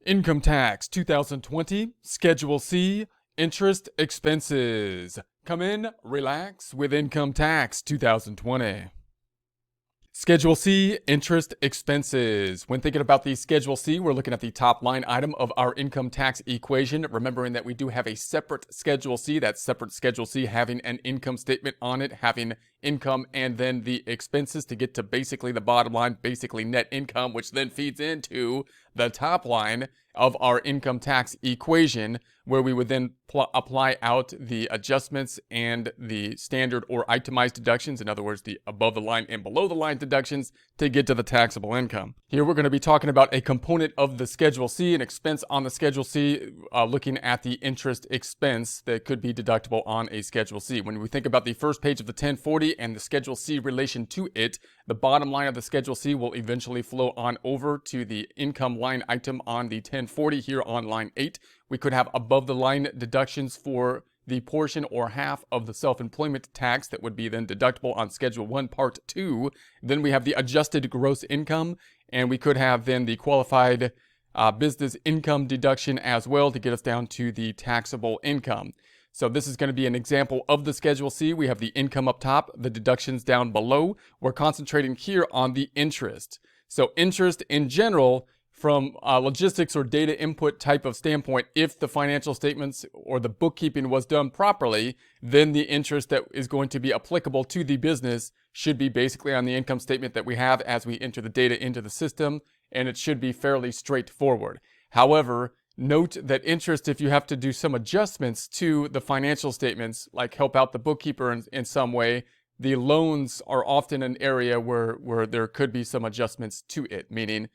Income Tax 2020, Schedule C, Interest Expenses. Come in, relax with Income Tax 2020. Schedule C, interest expenses. When thinking about the Schedule C, we're looking at the top line item of our income tax equation, remembering that we do have a separate Schedule C, that separate Schedule C having an income statement on it, having income and then the expenses to get to basically the bottom line, basically net income, which then feeds into the top line of our income tax equation, where we would then apply out the adjustments and the standard or itemized deductions, in other words, the above the line and below the line deductions to get to the taxable income. Here we're going to be talking about a component of the Schedule C, an expense on the Schedule C, looking at the interest expense that could be deductible on a Schedule C. When we think about the first page of the 1040 and the Schedule C relation to it, the bottom line of the Schedule C will eventually flow on over to the income line item on the 1040 here on line 8. We could have above the line deductions for the portion or half of the self-employment tax that would be then deductible on Schedule 1 Part 2. Then we have the adjusted gross income, and we could have then the qualified business income deduction as well to get us down to the taxable income. So this is going to be an example of the Schedule C. We have the income up top, the deductions down below. We're concentrating here on the interest. So interest in general, from a logistics or data input type of standpoint, if the financial statements or the bookkeeping was done properly, then the interest that is going to be applicable to the business should be basically on the income statement that we have as we enter the data into the system, and it should be fairly straightforward. However, note that interest, if you have to do some adjustments to the financial statements, like help out the bookkeeper in some way, the loans are often an area where there could be some adjustments to it, meaning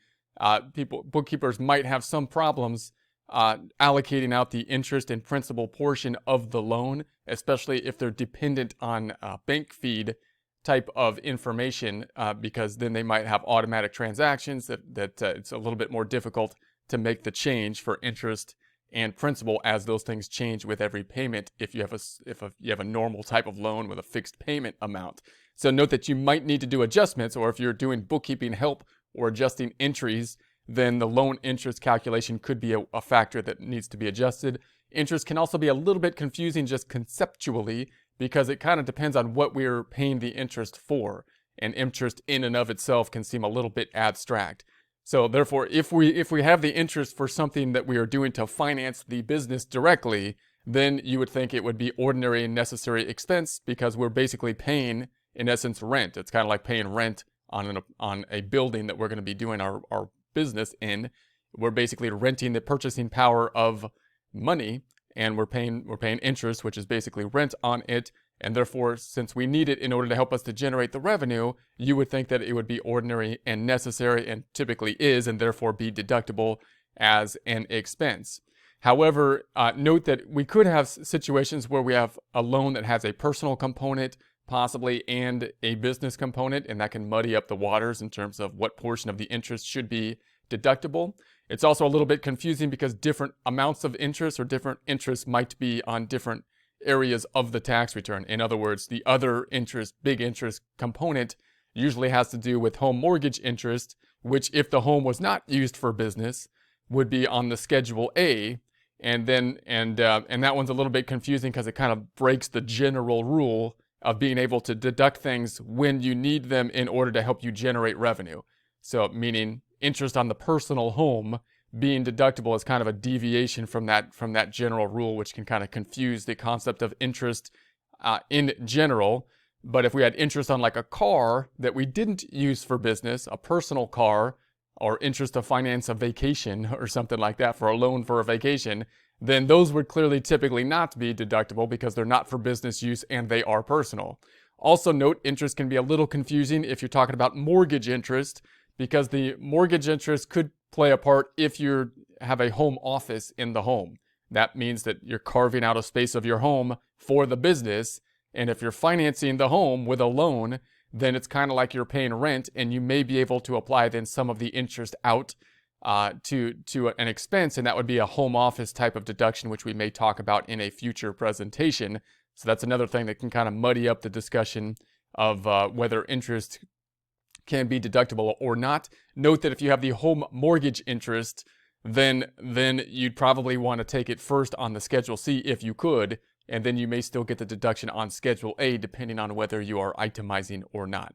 bookkeepers might have some problems allocating out the interest and principal portion of the loan, especially if they're dependent on bank feed type of information, because then they might have automatic transactions that it's a little bit more difficult to make the change for interest and principal as those things change with every payment if you have a normal type of loan with a fixed payment amount. So note that you might need to do adjustments, or if you're doing bookkeeping help or adjusting entries, then the loan interest calculation could be a factor that needs to be adjusted. Interest can also be a little bit confusing just conceptually, because it kind of depends on what we're paying the interest for, and interest in and of itself can seem a little bit abstract. So therefore, if we have the interest for something that we are doing to finance the business directly, then you would think it would be ordinary and necessary expense, because we're basically paying, in essence, rent. It's kind of like paying rent on a building that we're going to be doing our business in. We're basically renting the purchasing power of money, and we're paying interest, which is basically rent on it. And therefore, since we need it in order to help us to generate the revenue, you would think that it would be ordinary and necessary, and typically is, and therefore be deductible as an expense. However, note that we could have situations where we have a loan that has a personal component, possibly, and a business component, and that can muddy up the waters in terms of what portion of the interest should be deductible. It's also a little bit confusing because different amounts of interest or different interests might be on different areas of the tax return. In other words, the other interest, big interest component usually has to do with home mortgage interest, which, if the home was not used for business, would be on the Schedule A. And that one's a little bit confusing because it kind of breaks the general rule of being able to deduct things when you need them in order to help you generate revenue. So meaning interest on the personal home being deductible is kind of a deviation from that general rule, which can kind of confuse the concept of interest in general. But if we had interest on like a car that we didn't use for business, a personal car, or interest to finance a vacation or something like that, for a loan for a vacation, then those would clearly typically not be deductible because they're not for business use and they are personal. Also note, interest can be a little confusing if you're talking about mortgage interest, because the mortgage interest could play a part if you have a home office in the home. That means that you're carving out a space of your home for the business, and if you're financing the home with a loan, then it's kind of like you're paying rent, and you may be able to apply then some of the interest out to an expense, and that would be a home office type of deduction, which we may talk about in a future presentation. So that's another thing that can kind of muddy up the discussion of whether interest can be deductible or not. Note that if you have the home mortgage interest, then you'd probably want to take it first on the Schedule C if you could, and then you may still get the deduction on Schedule A depending on whether you are itemizing or not.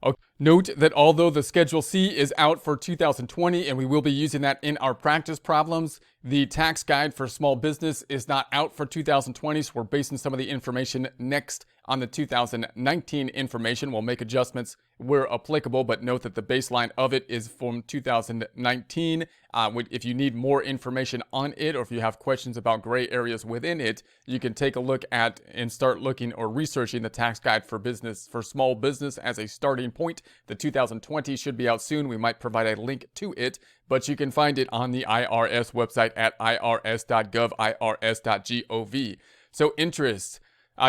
Okay. Note that although the Schedule C is out for 2020 and we will be using that in our practice problems, the tax guide for small business is not out for 2020, so we're basing some of the information next on the 2019 information. We'll make adjustments where applicable, but note that the baseline of it is from 2019. If you need more information on it, or if you have questions about gray areas within it, you can take a look at and start looking or researching the tax guide for business, for small business as a starting point. The 2020 should be out soon. We might provide a link to it, but you can find it on the IRS website at irs.gov, irs.gov. So interest.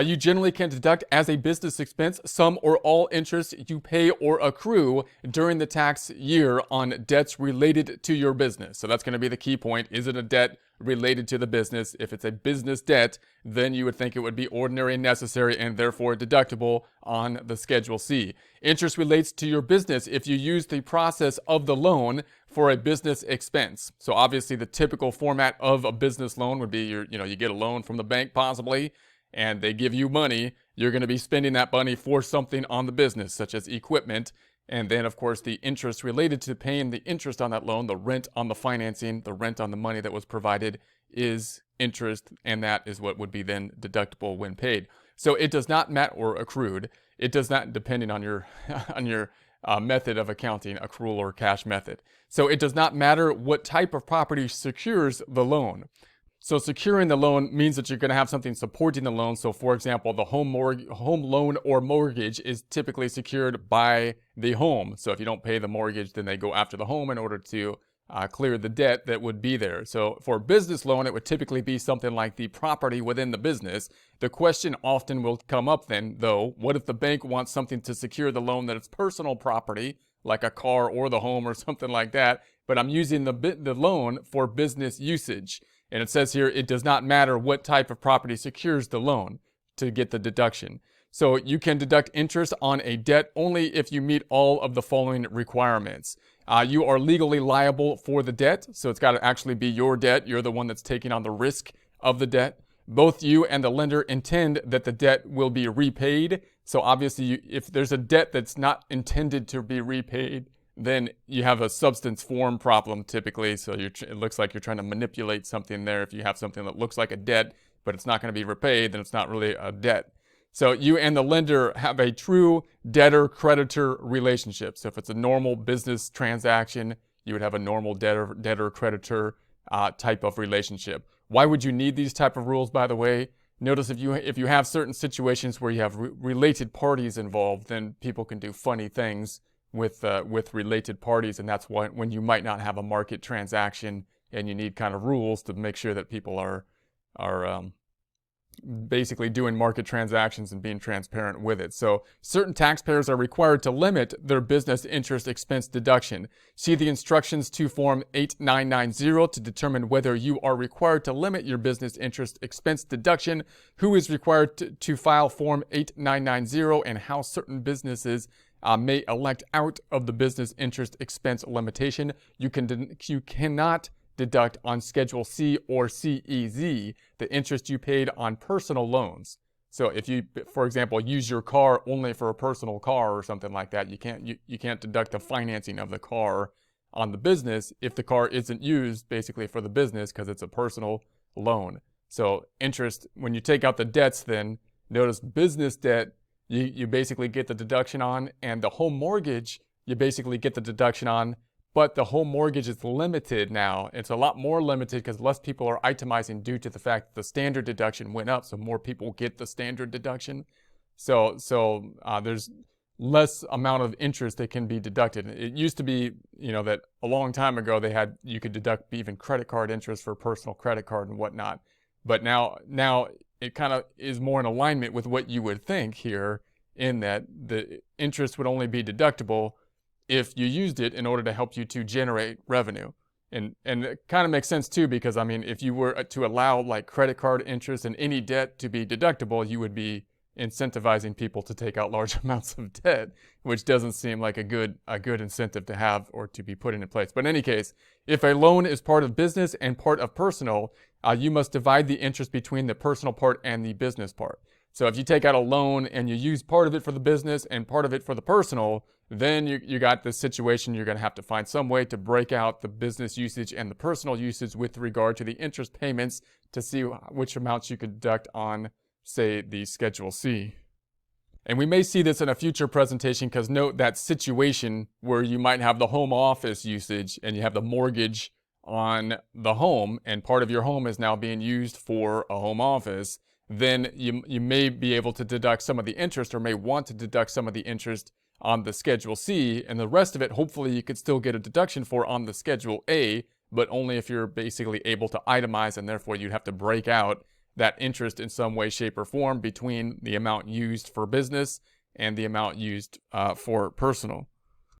You generally can deduct as a business expense some or all interest you pay or accrue during the tax year on debts related to your business. So that's going to be the key point. Is it a debt related to the business? If it's a business debt, then you would think it would be ordinary and necessary and therefore deductible on the Schedule C. Interest relates to your business if you use the process of the loan for a business expense. So obviously the typical format of a business loan would be you get a loan from the bank possibly, and they give you money. You're going to be spending that money for something on the business, such as equipment. And then, of course, the interest related to paying the interest on that loan, the rent on the financing, the rent on the money that was provided is interest, and that is what would be then deductible when paid. So it does not matter, or accrued. It does not, depending on your method of accounting, accrual or cash method. So it does not matter what type of property secures the loan. So securing the loan means that you're going to have something supporting the loan. So for example, the home loan or mortgage is typically secured by the home. So if you don't pay the mortgage, then they go after the home in order to clear the debt that would be there. So for a business loan, it would typically be something like the property within the business. The question often will come up then, though, what if the bank wants something to secure the loan that it's personal property, like a car or the home or something like that, but I'm using the loan for business usage. And it says here, it does not matter what type of property secures the loan to get the deduction. So you can deduct interest on a debt only if you meet all of the following requirements. You are legally liable for the debt, so it's got to actually be your debt. You're the one that's taking on the risk of the debt. Both you and the lender intend that the debt will be repaid. So obviously, if there's a debt that's not intended to be repaid, then you have a substance form problem typically. So it looks like you're trying to manipulate something there. If you have something that looks like a debt, but it's not going to be repaid, then it's not really a debt. So you and the lender have a true debtor-creditor relationship. So if it's a normal business transaction, you would have a normal debtor-creditor type of relationship. Why would you need these type of rules, by the way? Notice if you have certain situations where you have related parties involved, then people can do funny things with related parties, and that's why when you might not have a market transaction and you need kind of rules to make sure that people are basically doing market transactions and being transparent with it. So certain taxpayers are required to limit their business interest expense deduction. See the instructions to Form 8990 to determine whether you are required to limit your business interest expense deduction, who is required to file Form 8990, and how certain businesses may elect out of the business interest expense limitation. You cannot deduct on Schedule C or CEZ the interest you paid on personal loans. So if you, for example, use your car only for a personal car or something like that, you can't deduct the financing of the car on the business if the car isn't used basically for the business because it's a personal loan. So interest, when you take out the debts, then notice business debt, you basically get the deduction on, and the home mortgage, you basically get the deduction on, but the home mortgage is limited now. It's a lot more limited because less people are itemizing due to the fact that the standard deduction went up, so more people get the standard deduction. So there's less amount of interest that can be deducted. It used to be, that a long time ago you could deduct even credit card interest for a personal credit card and whatnot. But now it kind of is more in alignment with what you would think here, in that the interest would only be deductible if you used it in order to help you to generate revenue. And it kind of makes sense too, because if you were to allow like credit card interest and any debt to be deductible, you would be incentivizing people to take out large amounts of debt, which doesn't seem like a good incentive to have or to be put into place. But in any case, if a loan is part of business and part of personal, you must divide the interest between the personal part and the business part. So if you take out a loan and you use part of it for the business and part of it for the personal, then you got this situation. You're going to have to find some way to break out the business usage and the personal usage with regard to the interest payments to see which amounts you could deduct on, say, the Schedule C. And we may see this in a future presentation, because note that situation where you might have the home office usage and you have the mortgage on the home and part of your home is now being used for a home office, then you may be able to deduct some of the interest, or may want to deduct some of the interest on the Schedule C, and the rest of it, hopefully you could still get a deduction for on the Schedule A, but only if you're basically able to itemize, and therefore you'd have to break out that interest in some way, shape, or form between the amount used for business and the amount used for personal.